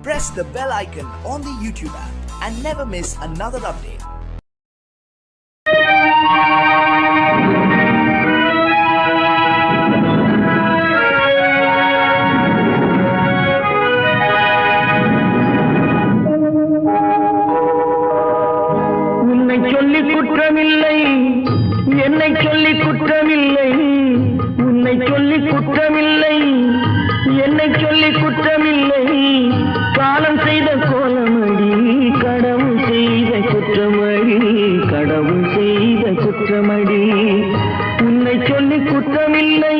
press the bell icon on the YouTube app and never miss another update. என்னை சொல்லி குற்றமில்லை, உன்னை சொல்லி குற்றமில்லை, என்னை சொல்லி குற்றமில்லை. காலம் செய்த கோலமடி, கடவுள் செய்த குற்றமடி, கடவுள் செய்த குற்றமடி. உன்னை சொல்லி குற்றமில்லை,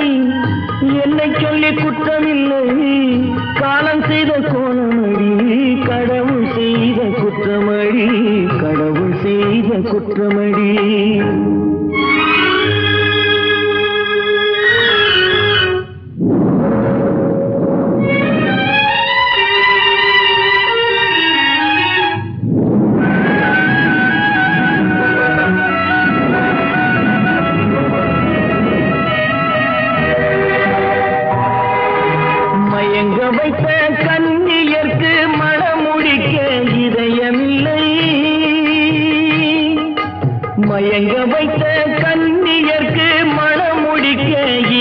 என்னை சொல்லி குற்றமில்லை. காலம் செய்த கோலமடி, கடவுள் செய்த குற்றமடி, கடவுள் செய்த குற்றமடி. மயங்க வைத்த கன்னியர்க்கு மணமுடிக்க இதயமில்லை, மயங்க வைத்த கன்னியர்க்கு மணமுடிக்க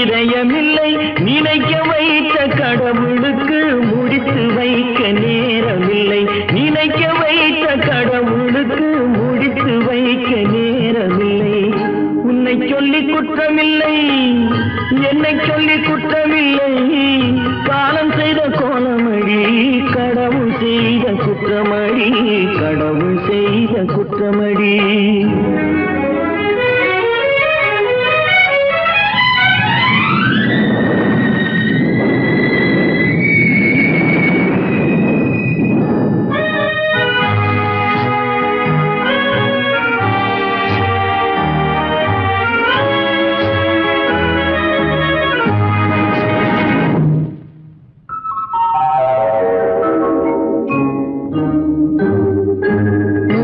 இதயமில்லை. நினைக்க வைத்த கடவுளுக்கு முடித்து வைக்க நேரமில்லை, நினைக்க வைத்த கடவுளுக்கு முடித்து வைக்க நேரமில்லை. உன்னை சொல்லி குற்றமில்லை, என்னை சொல்லி குற்றமில்லை. காலம் செய்த கோலமடி, கடவுள் செய்த குற்றமடி, கடவுள் செய்த குற்றமடி.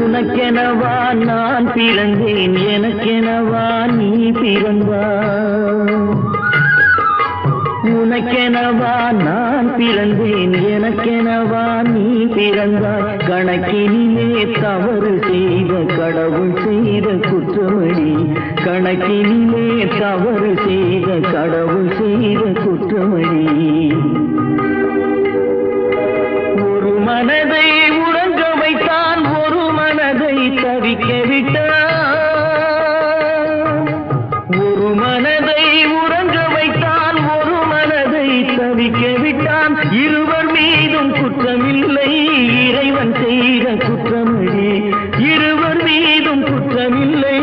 உனக்கெனவா நான் பிறந்தேன், எனக்கெனவா நீ பிறந்தாய். உனக்கெனவா நான் பிறந்தேன், எனக்கெனவா நீ பிறந்தாய். கணக்கினிலே தவறு செய்த கடவுள் செய்த குற்றமடி, கணக்கினிலே தவறு செய்த கடவுள் செய்த குற்றமடி. ஒரு மனதை உறங்க வைத்தான், ஒரு மனதை தவிக்க விட்டான். ஒரு மனதை உறங்க வைத்தான், ஒரு மனதை தவிக்க விட்டான். இருவர் மீதும் குற்றமில்லை, இறைவன் செய்த குற்றமடி. இருவர் மீதும் குற்றமில்லை,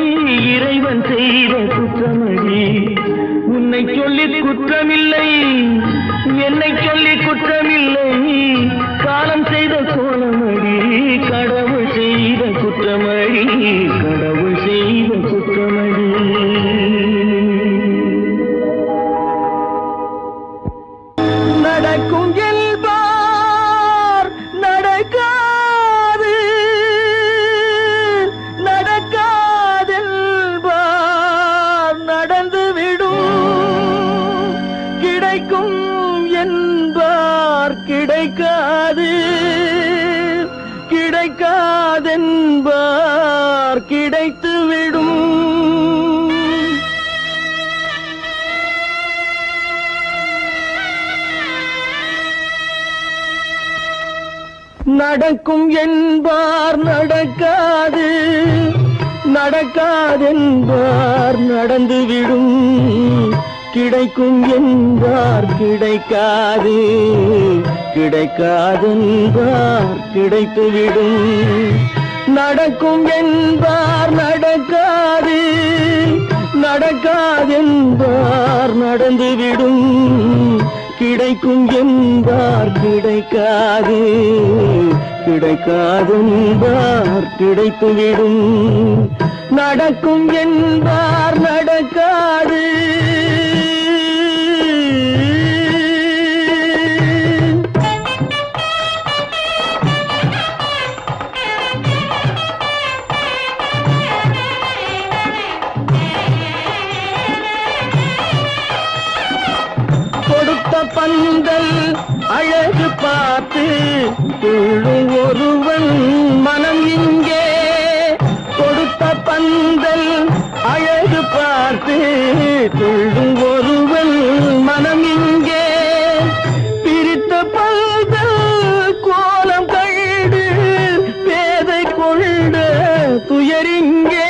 இறைவன் செய்த குற்றமடி. உன்னை சொல்லி குற்றமில்லை, என்னை சொல்லி குற்றமில்லை. காலம் செய்த கோலமடி, கடவுள் செய்த குற்றமடி, கடவுள் செய்த குற்றமடி. நடக்கும் என்பார் நடக்காது, நடக்காதென்பார் நடந்துவிடும். கிடைக்கும் என்பார் கிடைக்காது, கிடைக்காதென்பார் கிடைத்துவிடும். நடக்கும் என்பார் நடக்காது, நடக்காதென்பார் நடந்துவிடும். கிடைக்கும் என்பார் கிடைக்காது, கிடைக்காதென்பார் கிடைத்துவிடும். நடக்கும் என்பார் நடக்காது, நடக்காதென்பார் நடந்துவிடும். கிடைக்கும் என்பார் கிடைக்காது, கிடைக்காதென்பார் கிடைத்துவிடும். நடக்கும் என்பார் நடக்காது. பந்தல் அழகு பார்த்து துள்ளும் ஒருவன் மனம் இங்கே கொடுத்த பந்தல் அழகு பார்த்து துள்ளும் ஒருவன் மனம் இங்கே பிரித்த பந்தல் கோலம் கண்டு பேதை கொண்ட துயரிங்கே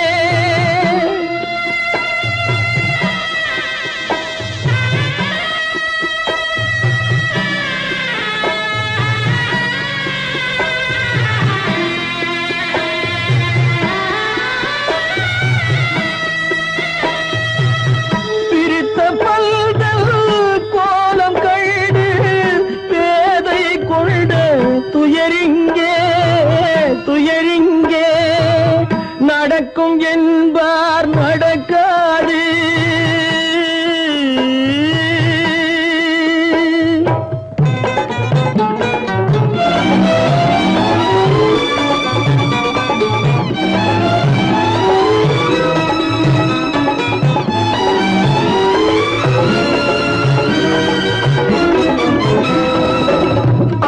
துயரிங்கே நடக்கும் என்பார் நடக்காது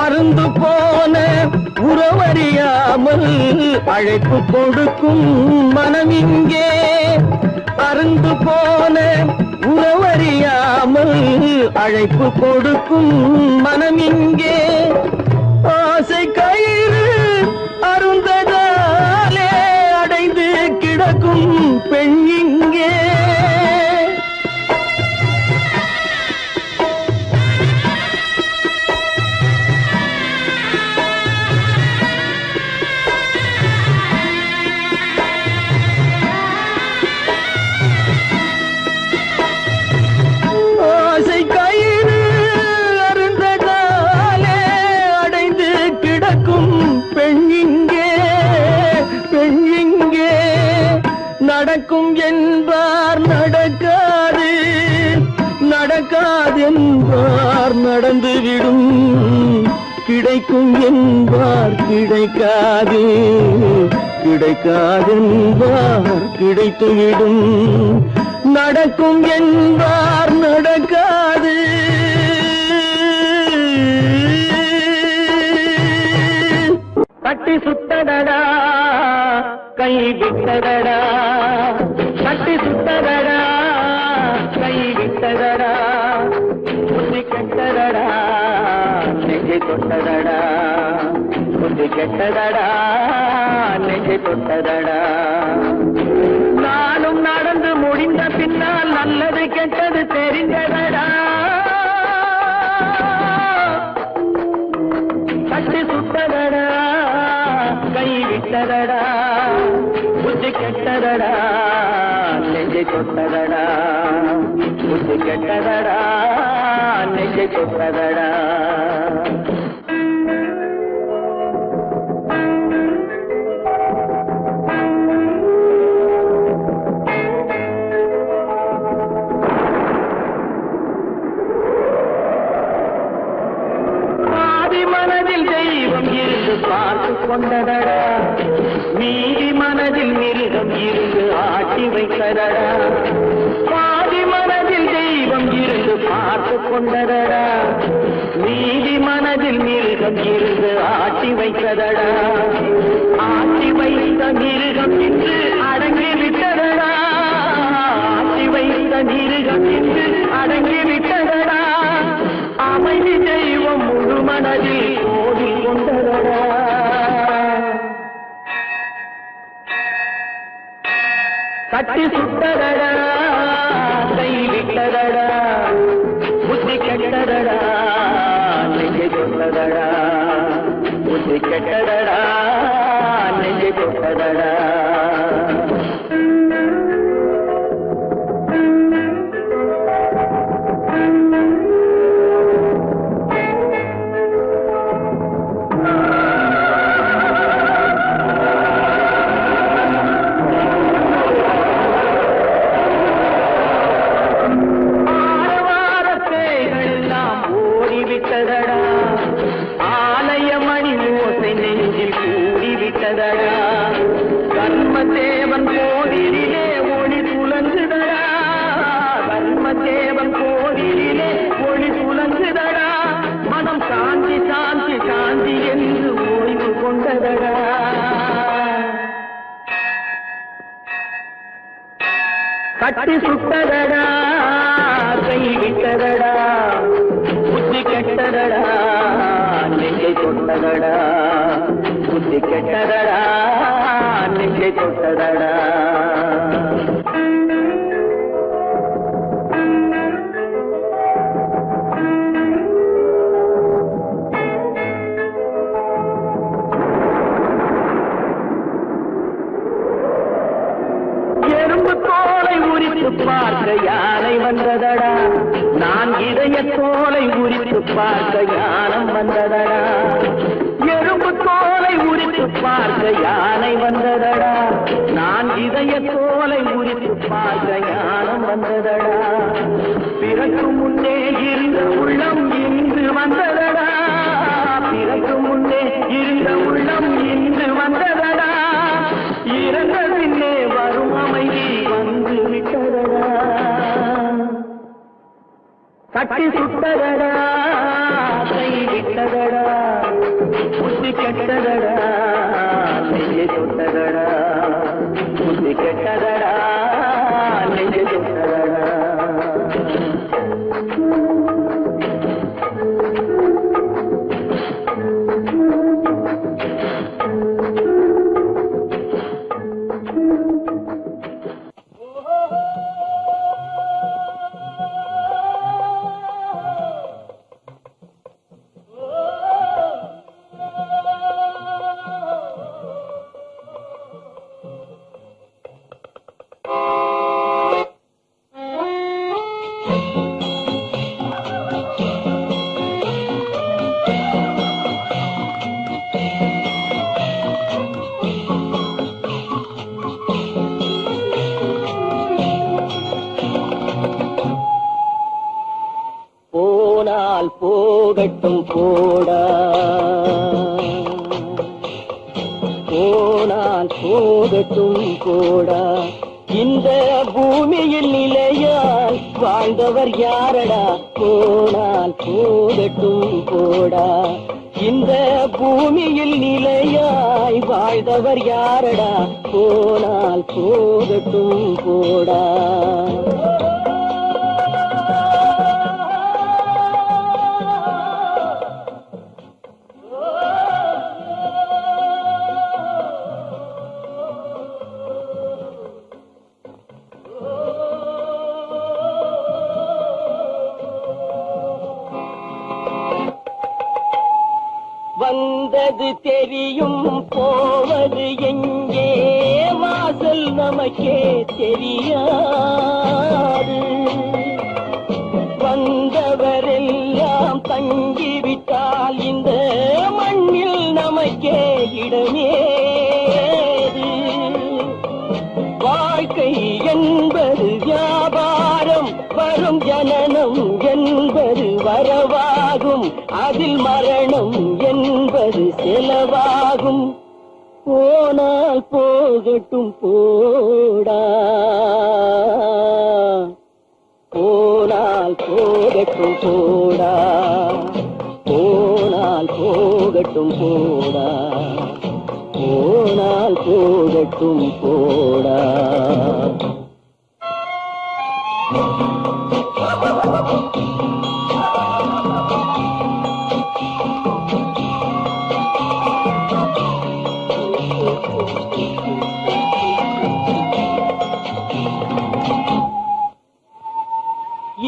அருந்து போன உறவறியாமல் அழைப்பு கொடுக்கும் மனம் இங்கே அருந்து போன உறவறியாமல் அழைப்பு கொடுக்கும் மனம் இங்கே ஆசை கயிறு அருந்ததாலே அடைந்து கிடக்கும் பெண் இங்கே நடக்கும் என்பார் நடக்காது நடக்காது என்பார் நடந்துவிடும் கிடைக்கும் என்பார் கிடைக்காது கிடைக்காது என்பார் கிடைத்துவிடும் நடக்கும் என்பார் நடக்காது கட்டி சுத்தடடா கை விட்டதடா கட்டி சுத்ததடா கை விட்டதடா புத்தி கெட்டதடா நெஞ்சை தொட்டதடா புத்தி கெட்டதடா நெஞ்சை தொட்டதடா நானும் நடந்து முடிந்த பின்னால் நல்லது கெட்டது தெரிந்ததடா கட்டி சுத்ததடா கை விட்டதடா புத்தி கெட்டதடா நெஞ்சை தொட்டதடா புத்தி கெட்டதடா நெஞ்சை தொட்டதடா பார்த்து கொண்டதடா மீதி மனதில் மிருகம் இருந்து ஆட்டி வைத்ததடா பாதி மனதில் தெய்வம் இருந்து பார்த்து கொண்டதடா மீதி மனதில் மிருகம் இருந்து ஆட்டி வைத்ததடா ஆட்டி வைத்த மிருகம் இன்று அடங்கி விட்டதடா ஆட்டி வைத்த மிருகம் இன்று அடங்கி விட்டதடா அமைதி தெய்வம் முழு மனதில் கோடி கொண்டதடா கட்டி சுட்டதடா கை விட்டதடா புத்தி கெட்டதடா நெஞ்சை தொட்டதடா புத்தி கெட்டதடா நெஞ்சை தொட்டதடா ஆலய மணி ஓசை நெஞ்சில் கூடிவிட்டதடா விட்டதடா கட்டி சுட்டதடா கை விட்டதடா புத்தி கெட்டதடா நெஞ்சை தொட்டதடா புத்தி கெட்டதடா நெஞ்சை தொட்டதடா எறும்பு தோலை உரித்து பார்க்க யானை வந்ததடா நான் இதய தோலை உரித்து பார்க்க யானம் வந்ததடா எறும்பு தோலை உரித்து பார்க்க யானை வந்ததடா நான் இதய தோலை உரித்து பார்க்க யானம் வந்ததடா பிறகு முன்னே இருந்த உள்ளம் இன்று வந்ததடா பிறகு முன்னே இருந்த உள்ளம் இன்று வந்ததடா இறந்த பின்னே வரும் அமைதி வந்து விட்டதடா கட்டி சுட்டதடா கை விட்டதடா புத்தி கெட்டதடா நெஞ்சை தொட்டதடா புத்தி கெட்டதடா நெஞ்சை தொட்டதடா போனால் போகட்டும் போடா போனால் போகட்டும் போடா இந்த பூமியில் நிலையால் வாழ்ந்தவர் யாரடா போனால் போகட்டும் போடா இந்த பூமியில் நிலையாய் வாழ்ந்தவர் யாரடா போனால் போகட்டும் போடா வந்தது தெரியும் போவது எங்கே வாசல் நமக்கே தெரியாது வந்தவரெல்லாம் தங்கிவிட்டால் இந்த மண்ணில் நமக்கே இடமேது வாழ்க்கை என்பது வியாபாரம் வரும் ஜனனம் என்பது வரவாகும் அதில் மரணம் என்பது செலவாகும் போனால் போகட்டும் போடா போனால் போகட்டும் போடா போனால் போகட்டும் போடா போனால் போகட்டும் போடா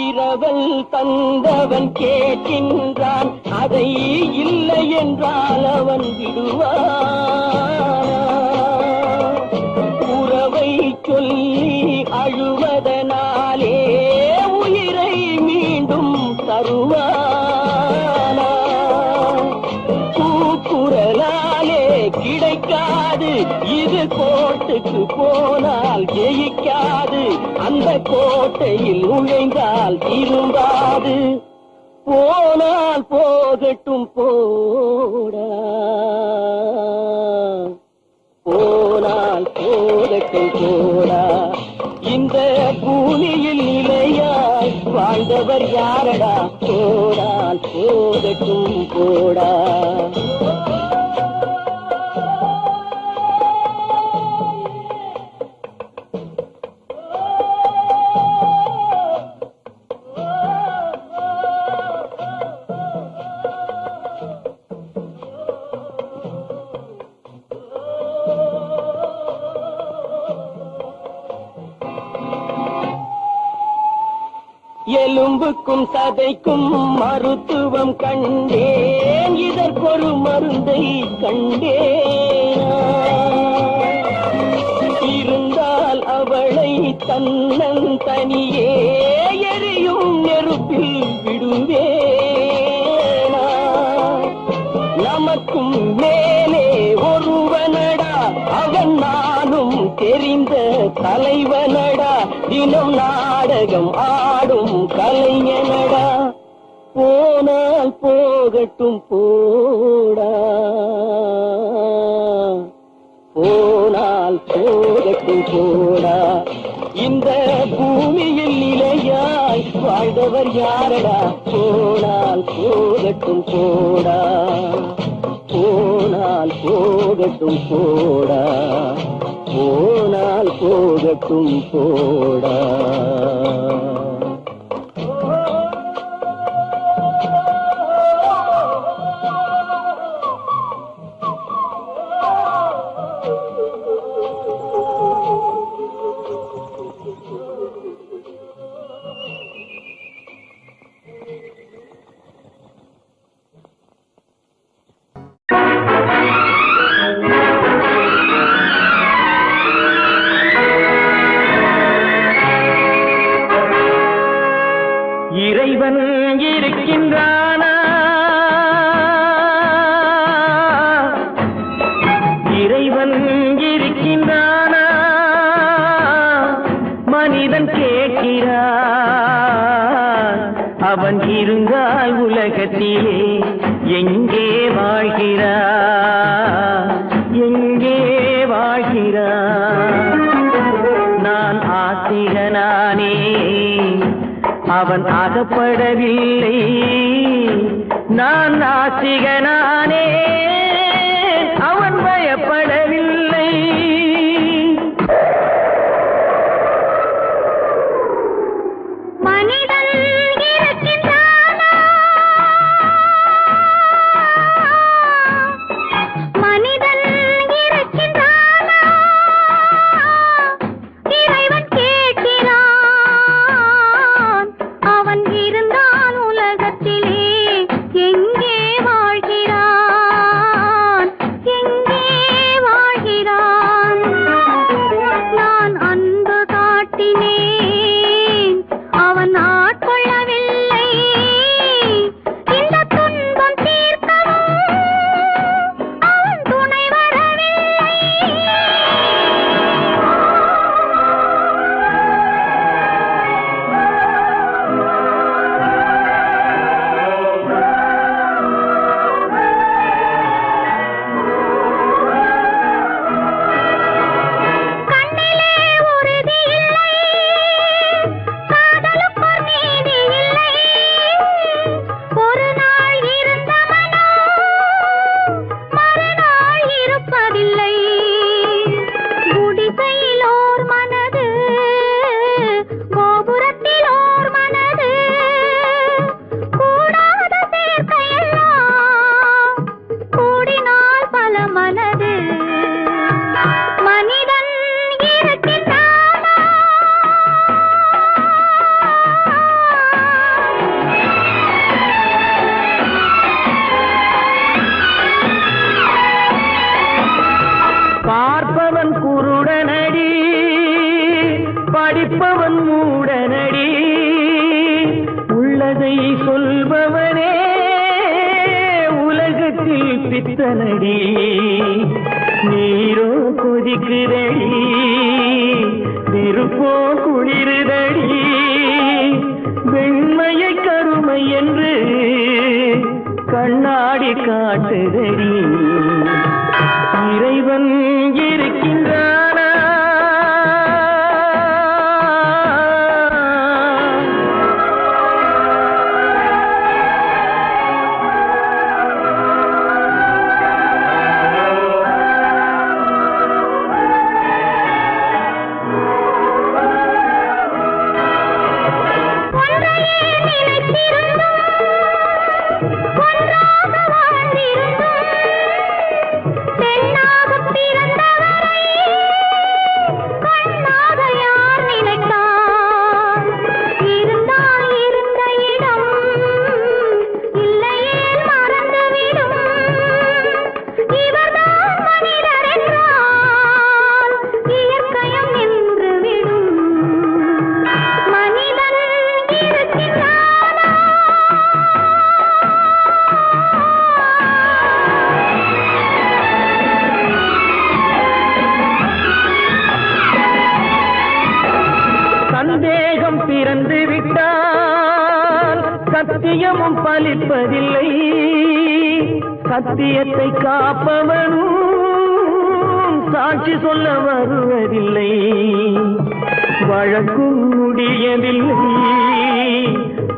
இரவல் தந்தவன் கேட்கின்றான் அதை இல்லை என்றால் அவன் விடுவான் உறவை சொல்லி அழுவதனாலே உயிரை மீண்டும் தருவானா கூக்குரலாலே கிடைக்காது இது கோட்டுக்கு போனால் ஜெயிக்காது அந்த கோட்டையில் நுழைந்தால் திரும்பாது போனால் போகட்டும் போடா போனால் போகட்டும் போடா இந்த பூமியில் நிலையாய் வாழ்ந்தவர் யாரடா போனால் போகட்டும் போடா எலும்புக்கும் சதைக்கும் மருத்துவம் கண்டேன், இதற்கொரு மருந்தை கண்டேன். இருந்தால் அவளை தன்னன் தனியே எரியும் நெருப்பில் விடுவேனா? நமக்கும் மேலே ஒருவனடா, அவன் நானும் தெரிந்த தலைவனடா, தினம் நாடகம் ஆடும் கலைஞனடா. போனால் போகட்டும் போடா, போனால் போகட்டும் போடா. இந்த பூமியில் நிலையாய் வாழ்ந்தவர் யாரடா? போனால் போகட்டும் போடா, போனால் போகட்டும் போடா, போனால் போகட்டும் போடா. இறைவன் இருக்கின்றானா? இறைவன் இருக்கின்றானா? மனிதன் கேட்கிறான். அவன் இருந்தால் உலகத்திலே எங்கே வாழ்கிறான்? எங்கே வாழ்கிறான்? நான் ஆத்திகனானே, அவன் அகப்படவில்லை. நான் நாசிகனானே, அவன் பயப்படவில்லை. மனிதன் இருக்கின்றானா? மனிதன் இருக்கின்றானா? இறைவன் கேட்கிறான். அவன் இருந்தான் உலகத்திலே எங்கே வாழ்கிறான்? எங்கே வாழ்கிறான்? நான் அன்பு காட்டினேன், அவன் ஆட்கொள்ளவில்லை. இந்த துன்பம் தீர்க்கவும் அவன் துணை வரவில்லை. கண்ணிலே உறுதி இல்லை, காதலுக்கோர் நீதி இல்லை. ஒரு நாள் இருந்த மனம் மறுநாள் இருப்பதில்லை. குடிசையிலோர் மனது, கோபுரத்திலோர் மனது, கூடாத சேர்க்கையெல்லாம் கூடினால் பல மனது. மனிதன் இருக்கின்றானா? பார்ப்பவன் குருடனடி, படிப்பவன் மூடனடி. உள்ளதை சொல்பவனே உலகத்தில் பித்தனடி. நீரோ கொதிக்குதடி, நெருப்போ குளிருதடி. வெண்மையை கருமை என்று கண்ணாடி காட்டுதடி. இறைவன் இருக்கின்றானா? ஒன்றையே நினைத்திருந்தும் ஒன்றாக வாழ்ந்திருந்தும் பெண்ணாகப் பிறந்தவரை சத்தியமும் பலிப்பதில்லை, சத்தியத்தை காப்பவனும் சாட்சி சொல்ல வருவதில்லை. வழக்கும் முடியவில்லை,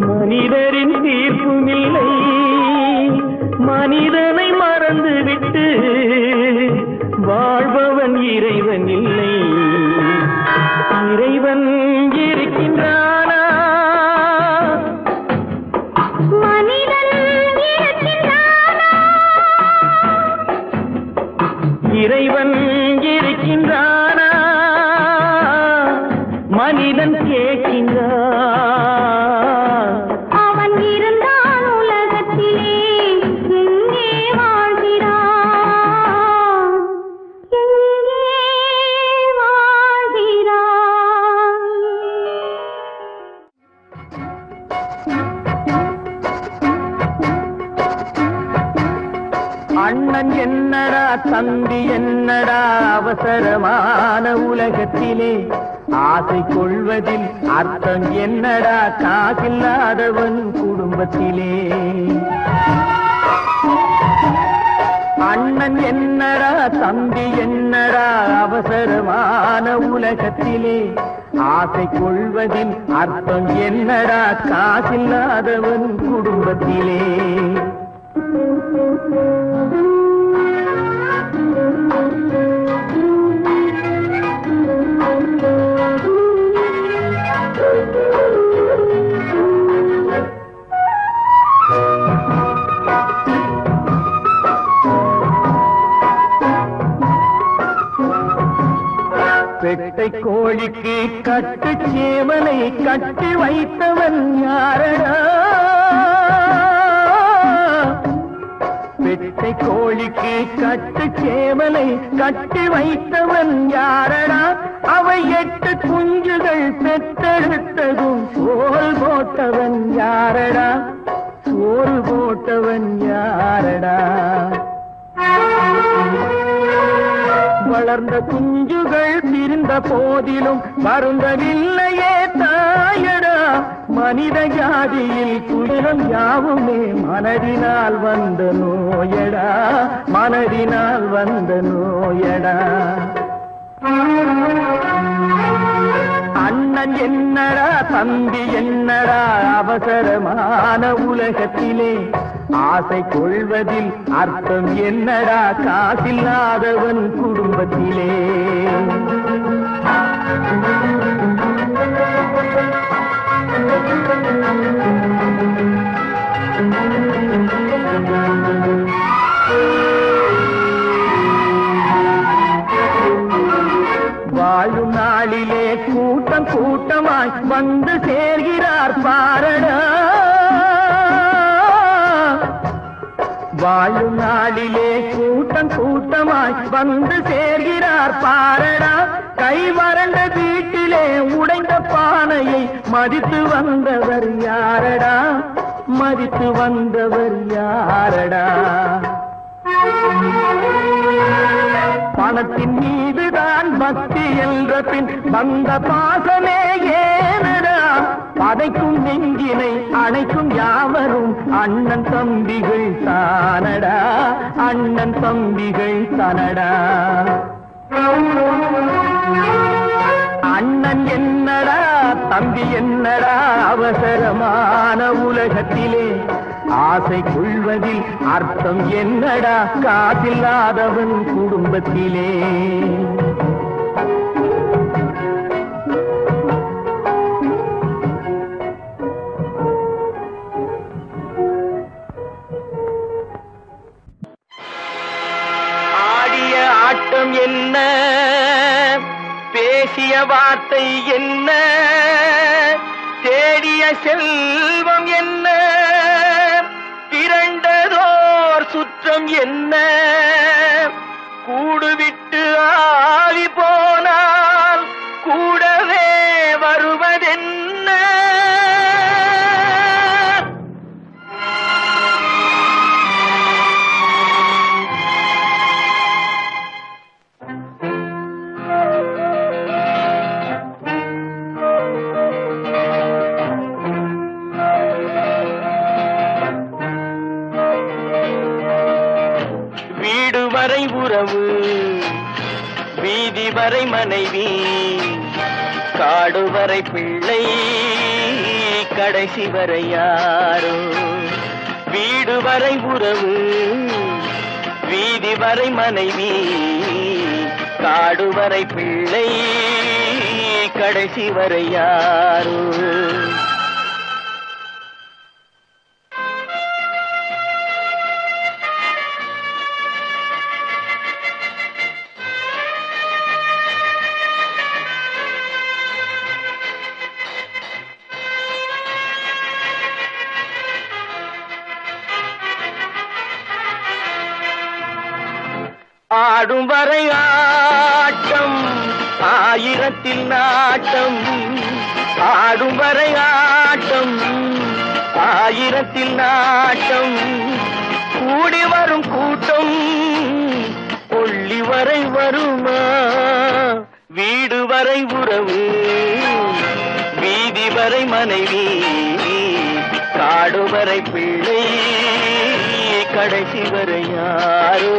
மனிதரின் தீர்ப்பும் இல்லை. மனிதனை மறந்துவிட்டு வாழ்பவன் இறைவன் இல்லை. இறைவன் இருக்கின்றானா? மனிதன் இருக்கின்றானா? இறைவன் இருக்கின்றானா? மனிதன் கேட்கின்றான். அவன் இருந்தான் உலகத்திலே, எங்கே வாழ்கிறான்? எங்கே வாழ்கிறான்? அண்ணன் என்னடா தம்பி என்னடா அவசரமான உலகத்திலே, ஆசை கொள்வதில் அர்த்தம் என்னடா காசில்லாதவன் குடும்பத்திலே. அண்ணன் என்னடா தம்பி என்னடா அவசரமான உலகத்திலே, ஆசை கொள்வதில் அர்த்தம் என்னடா காசில்லாதவன் குடும்பத்திலே. பெட்டை கோழிக்கு கட்டு சேவலை கட்டி வைத்தவன் யாரடா? பெட்டை கோழிக்கு கட்டு சேவலை கட்டி வைத்தவன் யாரடா? அவை 8 குஞ்சுகள் பெற்றெடுத்ததும் சோல் போட்டவன் யாரடா? சோறு போட்டவன் யாரடா? வளர்ந்த குஞ்சுகள் பிரிந்த போதிலும் வருந்தவில்லையே தாயடா. மனித ஜாதியில் துயரம் யாவுமே மனதினால் வந்த நோயடா, மனதினால் வந்த நோயடா. அண்ணன் என்னடா தம்பி என்னடா அவசரமான உலகத்திலே, ஆசை கொள்வதில் அர்த்தம் என்னடா காசில்லாதவன் குடும்பத்திலே. வாழும் நாளிலே கூட்டம் கூட்டமாய் வந்து சேர்கிறார் பாரடா. வாழும் நாளிலே கூட்டம் கூட்டமாய் வந்து சேர்கிறார் பாரடா. கை வறண்ட வீட்டிலே உடைந்த பானையை மதித்து வந்தவர் யாரடா? மதித்து வந்தவர் யாரடா? பணத்தின் மீதுதான் பக்தி என்ற பின் வந்த பாசமே ஏனடா? பதைக்கும் நெஞ்சினை அணைக்கும் யாவரும் அண்ணன் தம்பிகள் தானடா, அண்ணன் தம்பிகள் தானடா. அண்ணன் என்னடா தம்பி என்னடா அவசரமான உலகத்திலே, ஆசை கொள்வதில் அர்த்தம் என்னடா காசில்லாதவன் குடும்பத்திலே. ஆடிய ஆட்டம் என்ன, பேசிய வார்த்தை என்ன, தேடிய செல்வம் என்ன, திரண்டதோர் சுற்றம் என்ன, கூடுவிட்டு ஆவி போனால் கூடவே வருவதென்ன. வரை உறவு, வீதி வரை மனைவி, காடு வரை பிள்ளை, கடைசி வரை யாரோ. வீடு வரை உறவு, வீதி வரை மனைவி, காடு வரை பிள்ளை, கடைசி வரை யாரோ. ஆடும் வரை ஆட்டம், ஆயிரத்தில் நாட்டம். ஆடும் வரை ஆட்டம், ஆயிரத்தில் நாட்டம். கூடி வரும் கூட்டம் கொள்ளி வரை வருமா. வீடு வரை உறவு, வீதி வரை மனைவி, காடு வரை பிள்ளை, கடைசி வரை யாரோ,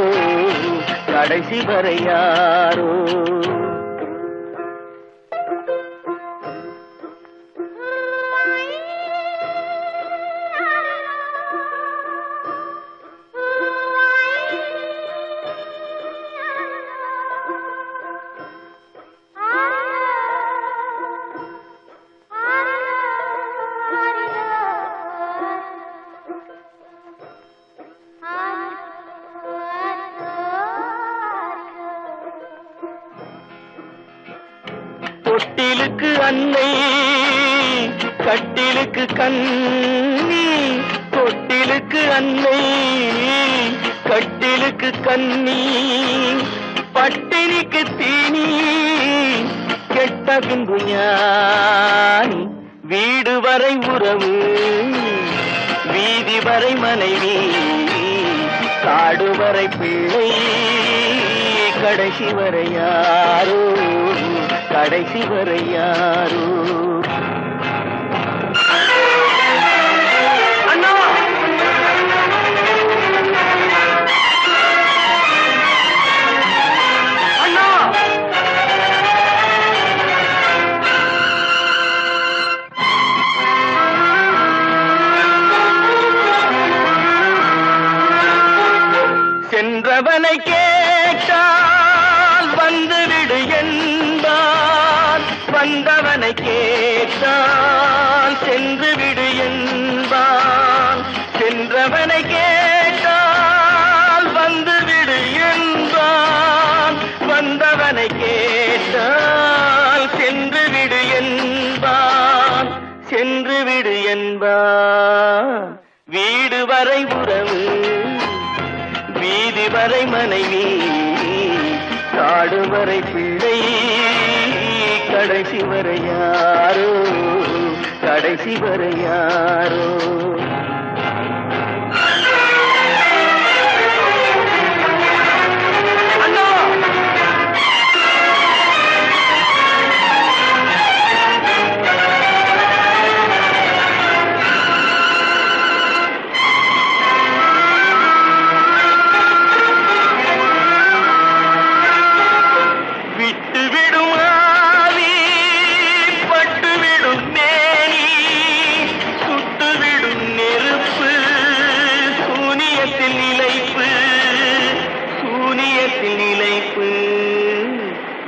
கடைசி வரை யாரோ. தொட்டிலுக்கு அன்னை, கட்டிலுக்கு கண்ணி. தொட்டிலுக்கு அன்னை, கட்டிலுக்கு கண்ணி. பட்டினிக்கு தீனி, கெட்ட பின்பு ஞானி. வீடு வரை உறவு, வீதி வரை மனைவி, காடு வரை பிள்ளை, கடைசி வரை யாரோ, கடைசி வரை யாரோ. அண்ணா, அண்ணா, சென்றவனை கேட்டால் வந்துவிடு என்பான், வந்தவனை கேட்டால் சென்று விடு என்பான். சென்றவனை கேட்டால் வந்துவிடு என்பான், வந்தவனை கேட்டால் சென்று விடு என்பான், சென்று விடு என்பான். வீடு வரை உறவு, வீதி வரை மனைவி, காடு வரை பிள்ளை, கடைசி வரை யாரோ, கடைசி வரை யாரோ.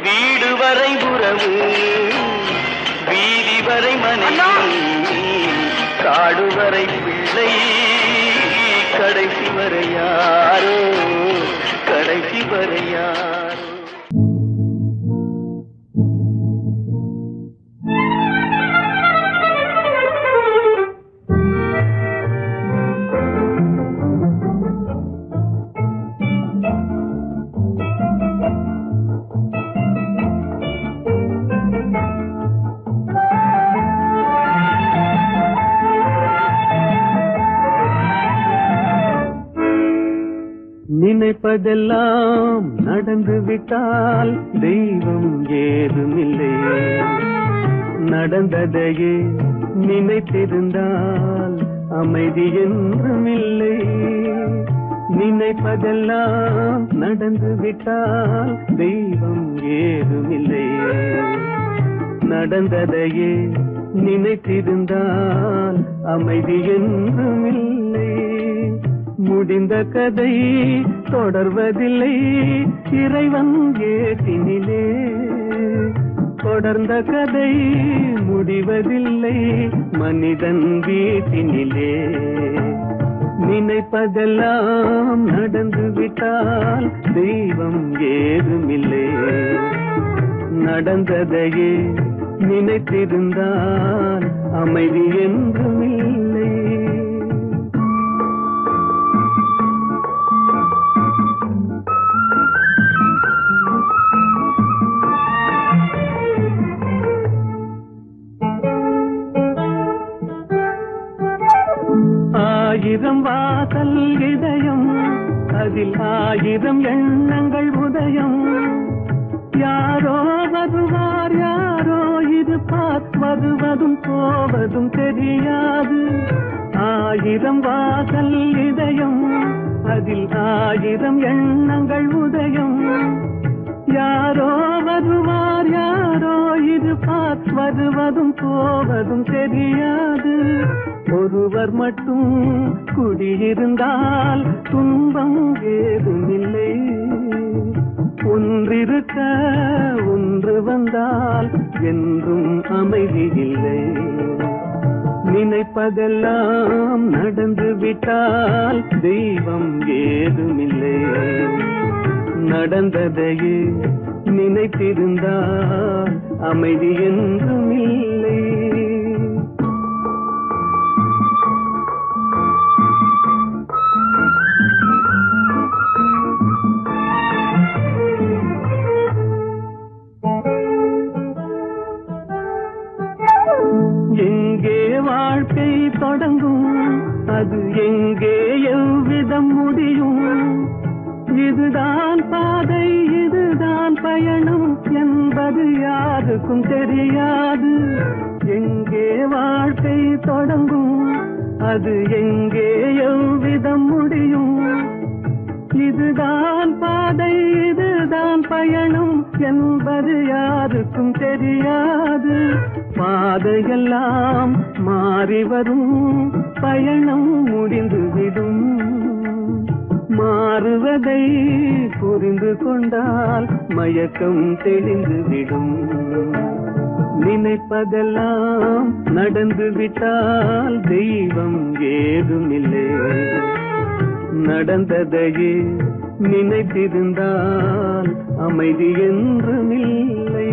வீடு வரை உறவு, வீதி வரை மனைவி, காடு வரை பிள்ளை, கடைசி வரை யாரோ, கடைசி வரை யாரோ. நினைப்பதெல்லாம் நடந்து விட்டால் தெய்வம் ஏதுமில்லை, நடந்ததையே நினைத்திருந்தால் அமைதி என்றுமில்லை. நினைப்பதெல்லாம் நடந்து விட்டால் தெய்வம் ஏதுமில்லை. நடந்ததையே நினைத்திருந்தால் அமைதி என்றும் இல்லை. முடிந்த கதை தொடர்வதில்லை இறைவன் ஏட்டினிலே. தொடர்ந்த கதை முடிவதில்லை மனிதன் வீட்டினிலே. நினைப்பதெல்லாம் நடந்து விட்டால் தெய்வம் ஏதுமில்லை. நடந்ததையே நினைத்திருந்தால் அமைதி என்றும் இல்லை. ஆயிரம் வாசல் இதயம் அதில் ஆயிரம் எண்ணங்கள் உதயம். யாரோ வருவார் யாரோ இருப்பார் வருவதும் போவதும் தெரியாது. ஆயிரம் வாசல் இதயம் அதில் ஆயிரம் எண்ணங்கள் உதயம். யாரோ வருவார் யாரோ இருப்பார் வருவதும் போவதும் தெரியாது. ஒருவர் மட்டும் குடியிருந்தால் துன்பம் ஏதுமில்லை. ஒன்றிருக்க ஒன்று வந்தால் என்றும் அமைதி இல்லை. நினைப்பதெல்லாம் நடந்து விட்டால் தெய்வம் ஏதுமில்லை. நடந்ததையே நினைத்திருந்தால் அமைதி என்றும் இல்லை. எங்கே வாழ்க்கை தொடங்கும் அது எங்கே எவ்விதம் முடியும். இதுதான் பாதை இதுதான் பயணம் என்பது யாருக்கும் தெரியாது. எங்கே வாழ்க்கை தொடங்கும் அது எங்கே எவ்விதம் முடியும். இதுதான் பாதை இதுதான் பயணம் என்பது யாருக்கும் தெரியாது. பாதையெல்லாம் மாறி வரும் பயணம் முடிந்துவிடும். மாறுவதை புரிந்து கொண்டால் மயக்கம் தெளிந்துவிடும். நினைப்பதெல்லாம் நடந்து விட்டால் தெய்வம் ஏதுமில்லை. நடந்ததையே நினைத்திருந்தால் அமைதி என்றும் இல்லை.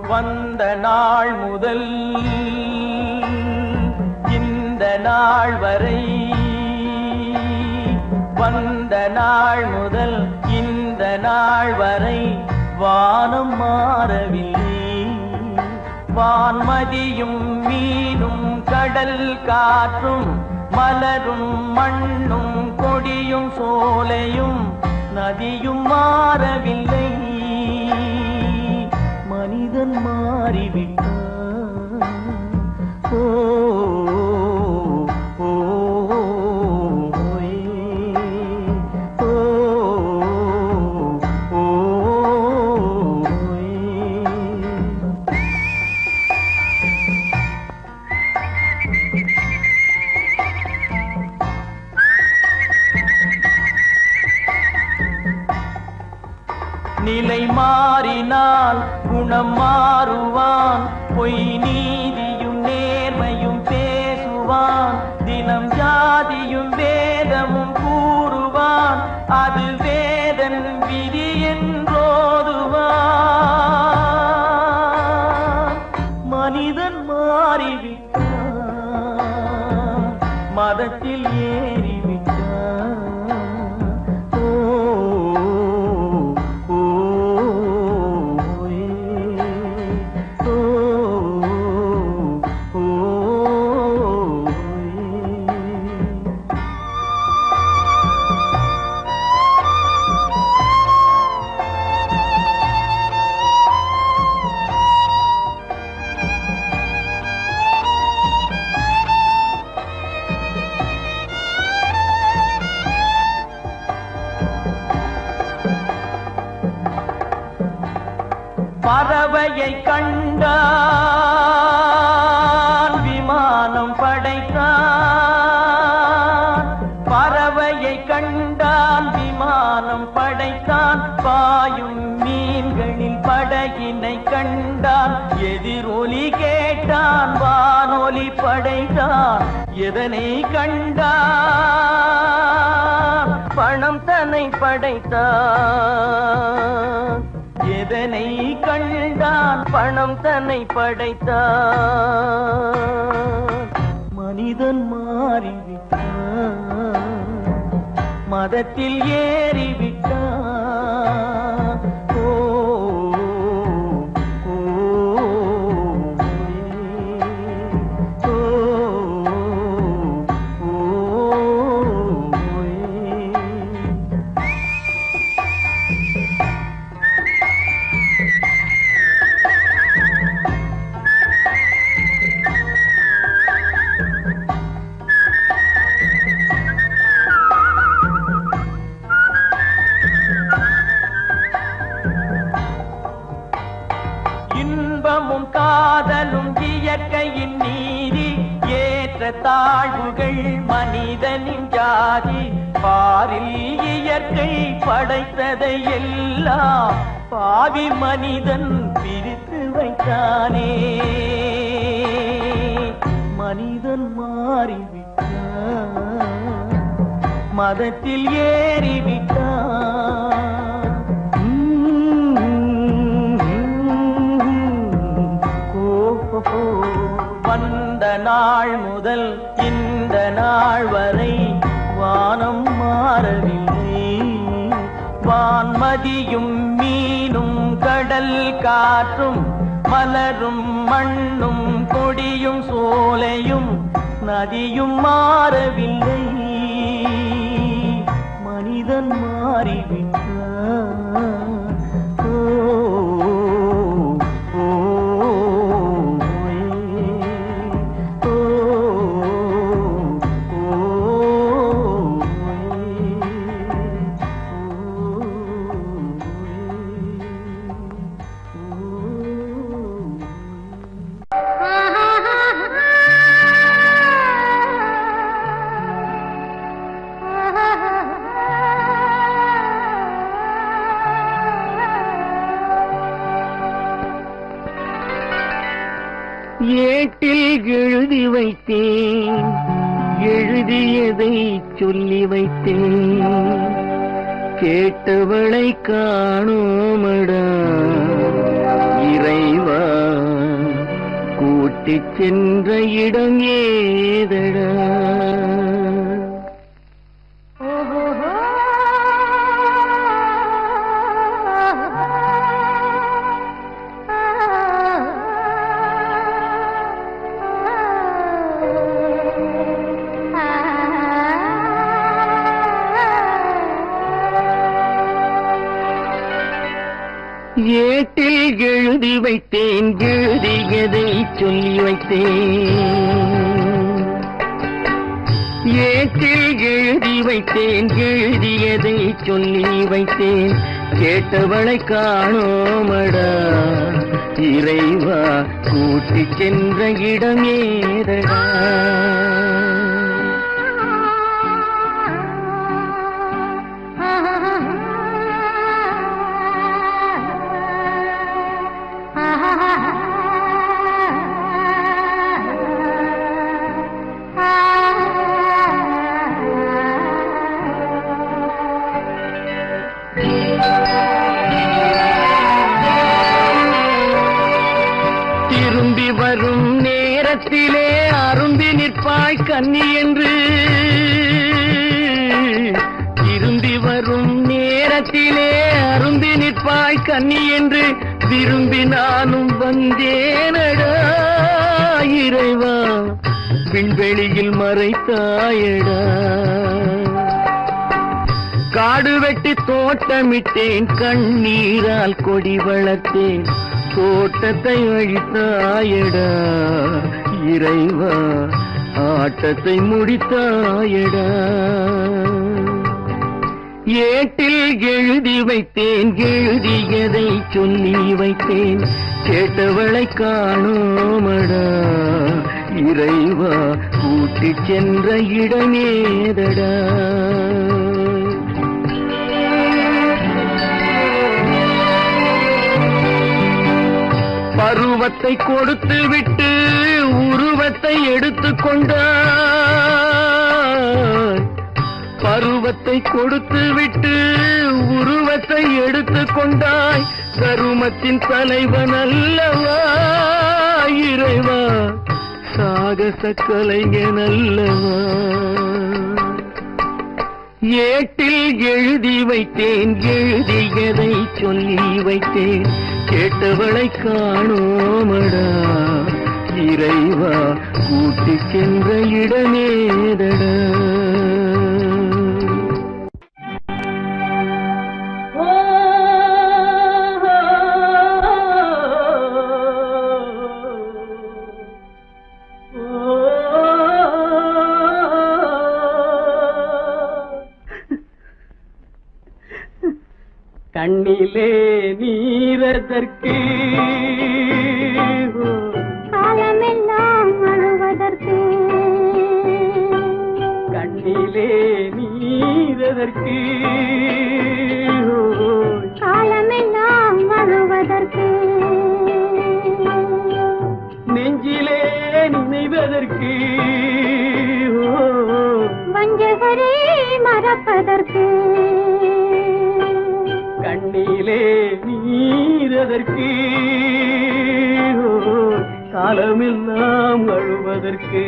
வந்த நாள் முதல் இந்த நாள் வரை. வந்த நாள் முதல் இந்த நாள் வரை வானம் மாறவில்லை. வான்மதியும் மீனும் கடல் காற்றும் மலரும் மண்ணும் கொடியும் சோலையும் நதியும் மாறவில்லை. மனிதன் மாறிவிட்டான். ஓ ஓ ஓ ஓ நிலை மாறினால் குணம் மாறுவான். பொய் நீதியும் நேர்மையும் பேசுவான். தினம் ஜாதியும் வேதமும் கூறுவான். அது வேதன் விதி என்றோதுவான். மனிதன் மாறிவிட்டான். மதத்தில் ஏறிவிட்டான். ஓ பறவையை கண்டான் விமானம் படைத்தான். பறவையை கண்டான் விமானம் படைத்தான். பாயும் மீன்களில் படகினை கண்டான். எதிரொலி கேட்டான் வானொலி படைத்தான். எதனை கண்டான்? பணம் தன்னை படைத்தான். எதனை கண்டான்? பணம் தன்னை படைத்தான். மனிதன் மாறிவிட்டான், மதத்தில் ஏறிவிட்டான். ஓ ஓ, ஓ, ஓ, இன்பமும் காதலும் இயற்கையின் நீதி. ஏற்ற தாழ்வுகள் மனிதனின் ஜாதி. பாரில் இயற்கை படைத்ததை எல்லாம் பாவி மனிதன் பிரித்து வைத்தானே. மனிதன் மாறிவிட்டான், மதத்தில் ஏறிவிட்டான். வந்த நாள் முதல் இந்த நாள் வரை வானம் மாறவில்லை. வான்மதியும் மீனும் கடல் காற்றும் மலரும் மண்ணும் கொடியும் சோலையும் நதியும் மாறவில்லை. மனிதன் மாறிவிட்டான். ஏட்டில் எழுதி வைத்தேன், எழுதியதை சொல்லி வைத்தேன். கேட்டவளை காணோமடா இறைவா, கூட்டிச் சென்ற இடம் ஏதடா. ஏட்டில் எழுதி வைத்தேன், எழுதியதை சொல்லி வைத்தேன். ஏட்டில் எழுதி வைத்தேன், எழுதியதை சொல்லி வைத்தேன். கேட்டவளை காணோமடா இறைவா, கூட்டிச் சென்ற இடம் ஏதடா. திரும்பி வரும் நேரத்திலே அரும்பி நிற்பாய் கன்னி என்று. திரும்பி வரும் நேரத்திலே அரும்பி நிற்பாய் கன்னி என்று விரும்பி நானும் வந்தேனடா இறைவா, விண்வெளியில் மறைத்தாயடா. காடு வெட்டி தோட்டமிட்டேன், கண்ணீரால் கொடி வளர்த்தேன். தோட்டத்தை அழித்தாயடா இறைவா, ஆட்டத்தை முடித்தாயடா. ஏட்டில் எழுதி வைத்தேன் எழுதியதை சொல்லி வைத்தேன் கேட்டவளை காணோமடா இறைவா கூட்டிச் சென்ற இடமேதடா பருவத்தை கொடுத்து விட்டு உருவத்தை எடுத்துக் கொண்டாய் பருவத்தை கொடுத்து விட்டு உருவத்தை எடுத்துக் கொண்டாய் கருமத்தின் தலைவன் அல்லவா இறைவா சாகச கலைஞன் அல்லவா ஏட்டில் எழுதி வைத்தேன் எழுதியதை சொல்லி வைத்தேன் கேட்டவளை காணோமடா இறைவா கூட்டிச் சென்ற இடமேதடா கண்ணிலே நீரதற்கு காலமெல்லாம் அழுவதற்கு கண்ணிலே நீரதற்கு காலமெல்லாம் அழுவதற்கு நெஞ்சிலே நினைவதற்கு வஞ்சகரே மறப்பதற்கு கண்ணிலே நீரதற்கு காலமெல்லாம் அழுவதற்கு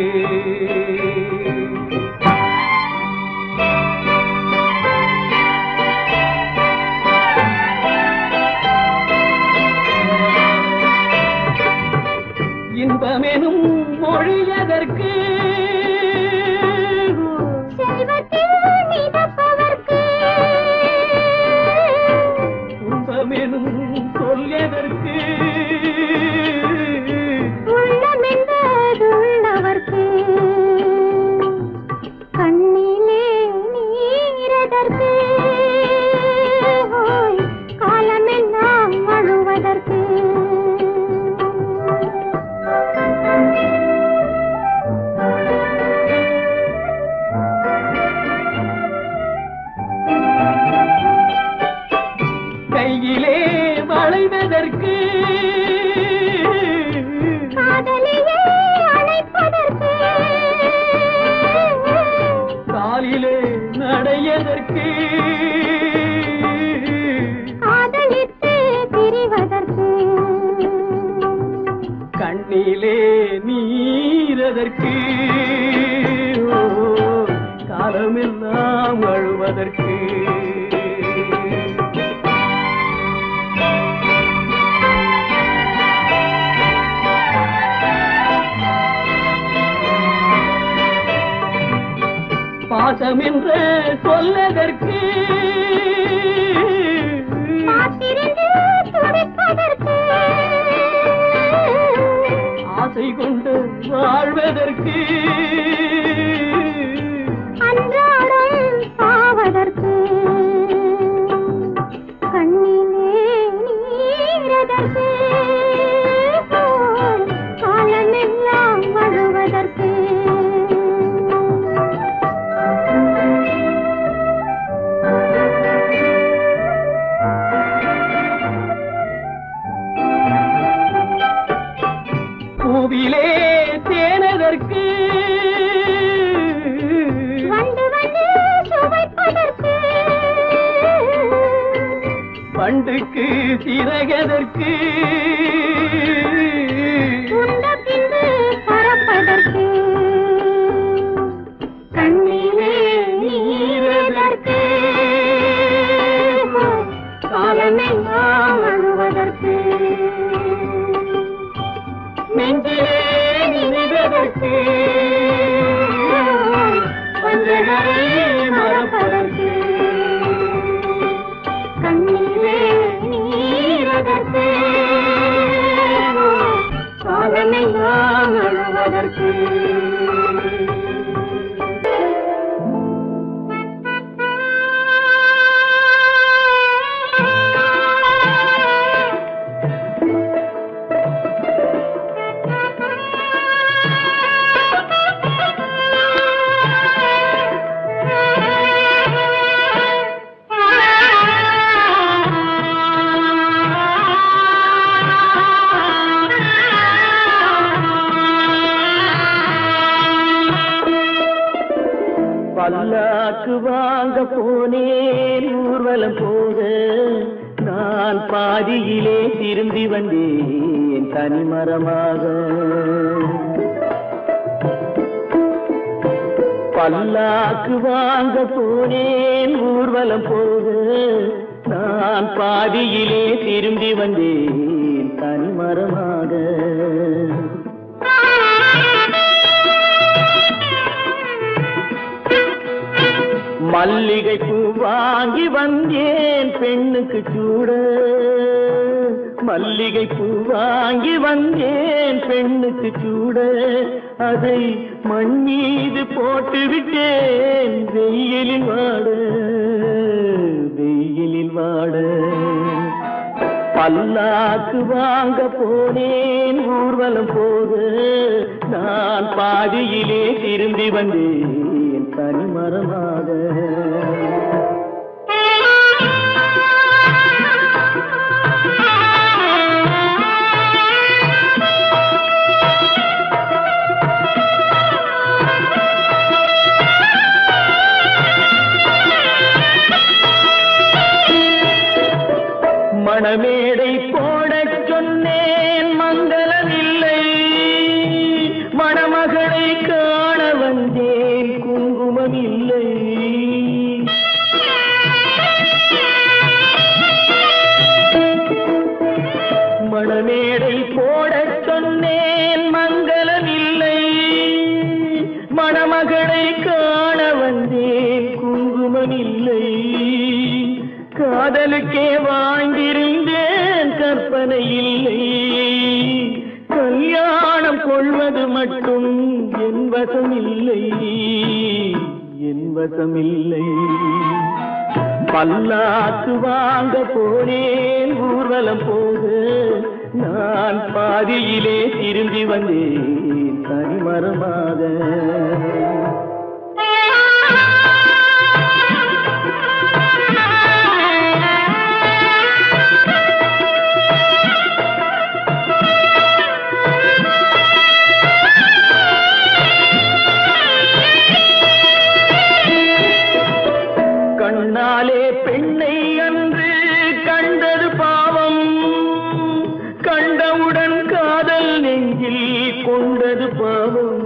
இன்பமெனும் மொழியதற்கு செல்வத்தில் மிதப்பதற்கு துன்பமெனும் சொல்லியதற்கு உள்ளமென்பதுள்ளவர்க்கு கண்ணிலே நீரதற்கு காலமெல்லாம் அழுவதற்கு கையிலே வளைவதற்கு காதலியே அழைப்பதற்கு காலிலே நடையதற்கு காதலித்து பிரிவதற்கு கண்ணிலே நீரதற்கு காலமெல்லாம் அழுவதற்கு பாசம் என்ற சொல்லதற்கு காத்திருந்து துடிப்பதற்கு ஆசை கொண்டு வாழ்வதற்கு அன்றாடம் சாவதற்கு கண்ணிலே நீரதற்கு காலமெல்லாம் அழுவதற்கு பூவிலே தேனதற்கு வந்து வந்து சுவைப்பதற்கு பண்டுக்கு சிறகதற்கு உண்ட பின்பு பறப்பதற்கு கண்ணிலே நீரதற்கு காலமெல்லாம் அழுவதற்கு நெஞ்சிலே நினைவதற்கு வஞ்சகரை மறப்பதற்கு கண்ணிலே நீரதற்கு காலமெல்லாம் அழுவதற்கு பல்லாக்கு வாங்க போனேன் ஊர்வலம் போக, நான் பாதியிலே திரும்பி வந்தேன் தனிமரமாக. பல்லாக்கு வாங்க போனேன் ஊர்வலம் போக, நான் பாதியிலே திரும்பி வந்தேன் தனிமரமாக. மல்லிகை பூ வாங்கி வந்தேன் பெண்ணுக்கு சூட, மல்லிகை பூ வாங்கி வந்தேன் பெண்ணுக்கு சூட, அதை மண் மீது போட்டு விட்டேன் வெயிலில் வாட, வெயிலில் வாட. பல்லாக்கு வாங்க போனேன் ஊர்வலம் போக, நான் பாதியிலே திரும்பி வந்தேன் தனிமரமாக. மணமேடை போடச் சொன்னேன் மங்களம் இல்லை, மணமகளை காண வந்தேன் குங்குமம் இல்லை. மணமேடை போடச் சொன்னேன் மங்களம் இல்லை, மணமகளை காண வந்தேன் குங்குமம் இல்லை. காதலுக்கே வாழ்ந்திருந்தேன் கற்பனை இல்லை, கல்யாணம் கொள்வது மட்டும் என் வசம் இல்லை, என் வசம் இல்லை. பல்லாக்கு வாங்க போனேன் ஊர்வலம் போக, நான் பாதியிலே திரும்பி வந்தேன் தனிமரமாக. கண்ணாலே பெண்ணை அன்று கண்டது பாவம், கண்டவுடன் காதல் நெஞ்சில் கொண்டது பாவம்.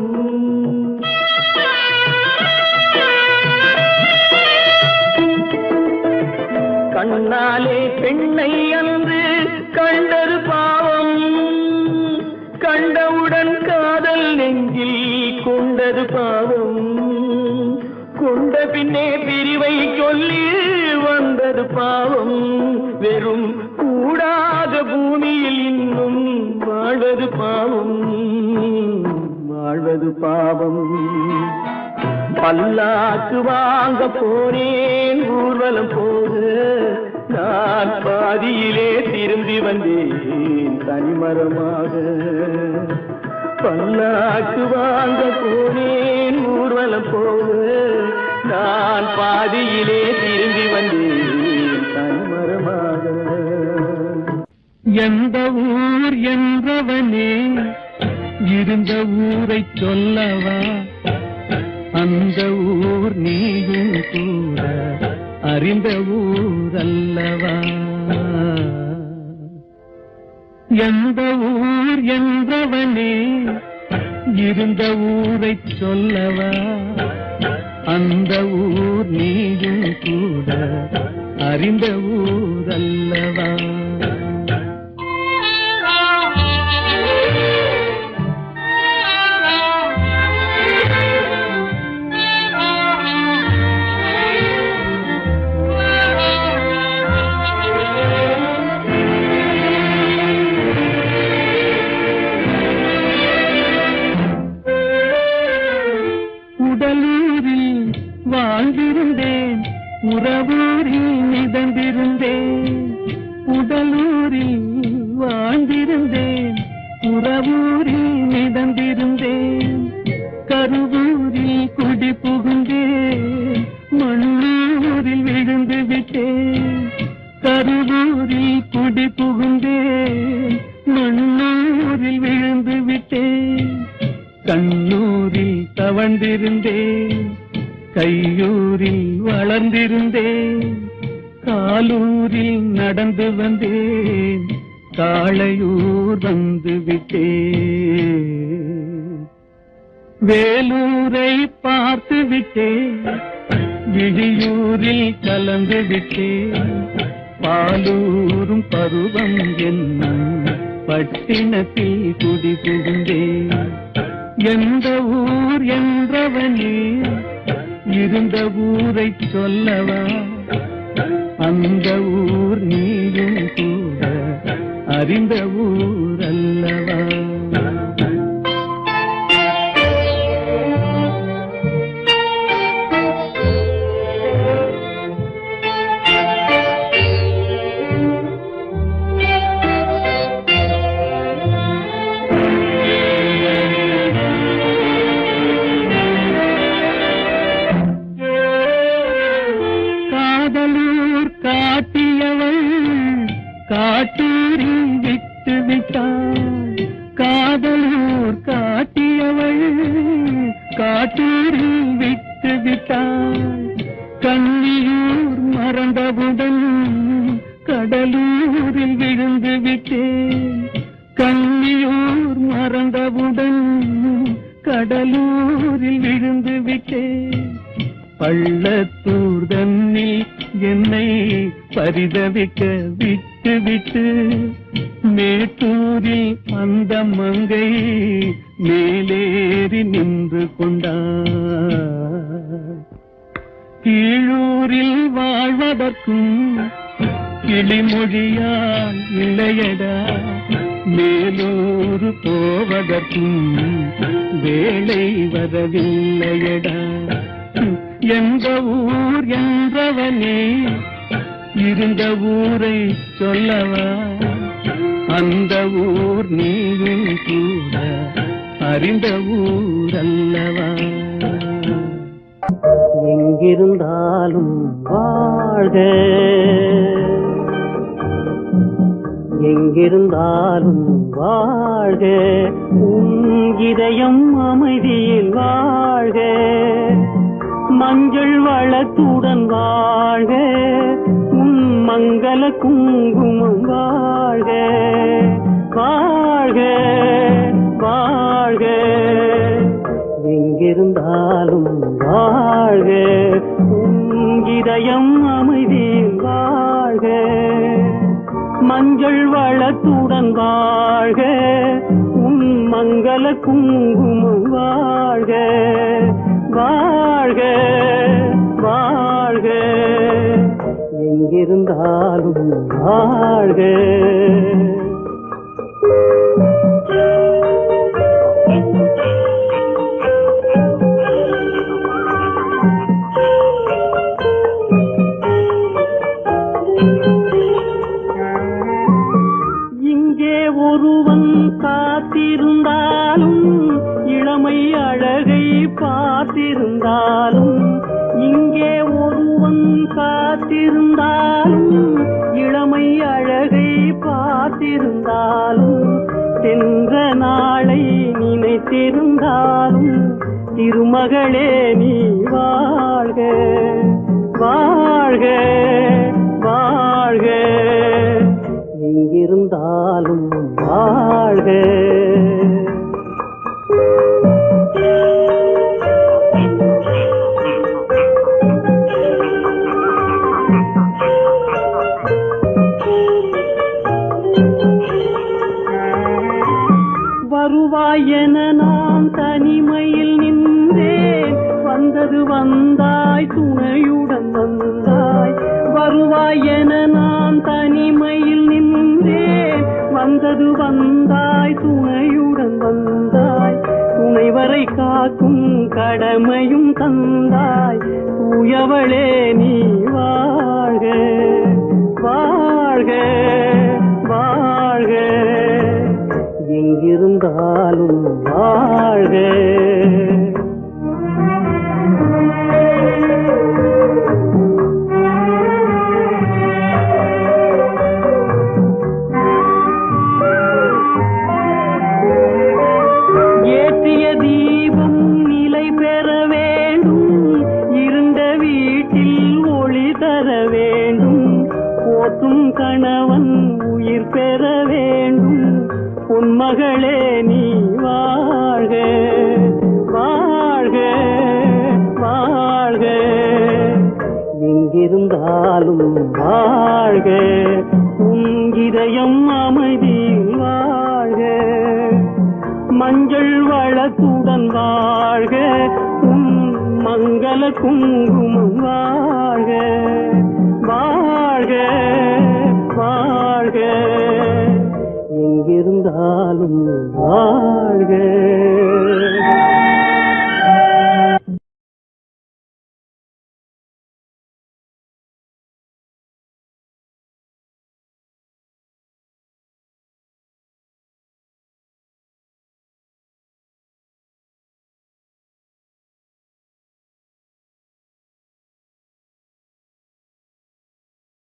கண்ணாலே பெண்ணை அன்று கண்டது பாவம், கண்டவுடன் காதல் நெஞ்சில் கொண்டது பாவம். கொண்ட பின்னே பிரிவை சொல்லி வந்தது பாவம், வெறும் கூடாத பூமியில் இன்னும் வாழ்வது பாவம், வாழ்வது பாவம். பல்லாக்கு வாங்க போனேன் ஊர்வலம் போக, நான் பாதியிலே திரும்பி வந்தேன் தனிமரமாக. பல்லாக்கு வாங்க போனேன் ஊர்வலம் போக, நான் பாதியிலே திரும்பி வந்தேன் தனிமரமாக. எந்த ஊர் என்றவனே இருந்த ஊரை சொல்லவா, அந்த ஊர் நீயும் கூட அறிந்த ஊர் அல்லவா. எந்த ஊர் என்றவனே இருந்த ஊரை சொல்லவா, அந்த ஊர் நீயும் கூட அறிந்த ஊர் அல்லவா. உடலூரில் வாழ்ந்திருந்தேன், உறவூரில் மிதந்திருந்தேன். உடலூரில் வாழ்ந்திருந்தேன், உறவூரில் மிதந்திருந்தேன். கருவூரில் குடி புகுந்தேன், மண்ணூரில் விழுந்து விட்டேன். கருவூரில் குடி புகுந்தேன், மண்ணூரில் விழுந்து விட்டேன். கண்ணூரில் தவழ்ந்திருந்தேன், கையூரில் கடந்து வந்தேன், காளையூர் வந்து விட்டேன். வேலூரை பார்த்து விட்டேன், விழியூரில் கலந்து விட்டேன். பாலூரும் பருவம் என்னும் பட்டினத்தில் குடி புகுந்தேன். எந்த ஊர் என்றவனே இருந்த ஊரை சொல்லவா, அந்த ஊர் நீயும் கூட அறிந்த ஊர் அல்லவா. காட்டூரில் விட்டு விட்டாள், காதலூர் காட்டியவள் காட்டூரில் விட்டு விட்டாள். கன்னியூர் மறந்தவுடன் கடலூரில் விழுந்து விட்டேன். கன்னியூர் மறந்தவுடன் கடலூரில் விழுந்து விட்டேன். பள்ளத்தூர் தன்னில் என்னை பரிதவிக்க விட்டு விட்டு மேட்டூரில் அந்த மங்கை மேலேறி நின்று கொண்டார். கீழூரில் வாழ்வதற்கும் கிளிமொழியால் இல்லையடா, மேலூர் போவதற்கும் வேலை வரவில்லையடா. எந்த ஊர் என்றவனே இருந்த ஊரை சொல்லவா, அந்த ஊர் நீயும் கூட அறிந்த ஊர் அல்லவா. எங்கிருந்தாலும் வாழ்க, எங்கிருந்தாலும் வாழ்க, உன் இதயம் அமைதியில் வாழ்க. மஞ்சள் வளத்துடன் வாழ்க, உன் மங்கள குங்குமம் வாழ்க. வாழ்க வாழ்க, எங்கிருந்தாலும் வாழ்க, உன் இதயம் அமைதியில் வாழ்க. மஞ்சள் வளத்துடன் வாழ்க, உன் மங்கள குங்குமம் வாழ்க. வாழ்க வாழ்க, எங்கிருந்தாலும் வாழ்க. இங்கே ஒருவன் காத்திருந்தாலும், இளமை அழகை பார்த்திருந்தாலும், இங்கே ஒருவன் காத்திருந்தாலும், இளமை அழகை பார்த்திருந்தாலும், சென்ற நாளை நினைத்திருந்தாலும், திருமகளே நீ வாழ்க. வாழ்க வாழ்க, எங்கிருந்தாலும் வாழ்க. வருவாயென நான் தனிமையில் நின்றேன், வந்தது வந்தாய் துணையுடன் வந்தாய். வருவாயென நான் தனிமையில் நின்றேன், வந்தது வந்தாய் துணையுடன் வந்தாய். துணைவரை காக்கும் கடமையும் தந்தாய், தூயவளே நீ வாழ்க. வாழ்க வாழ்க, எங்கிருந்தாலும் வாழ்க. ஏற்றிய தீபம் நிலை பெற வேண்டும், இருண்ட வீட்டில் பொன்மகளே நீ வாழ்க வாழ்க வாழ்க எங்கிருந்தாலும் வாழ்க உன் இதயம் அமைதியில் வாழ்க மஞ்சள் வளத்துடன் வாழ்க உன் மங்கள குங்குமம் வாழ்க வாழ்க வாழ்க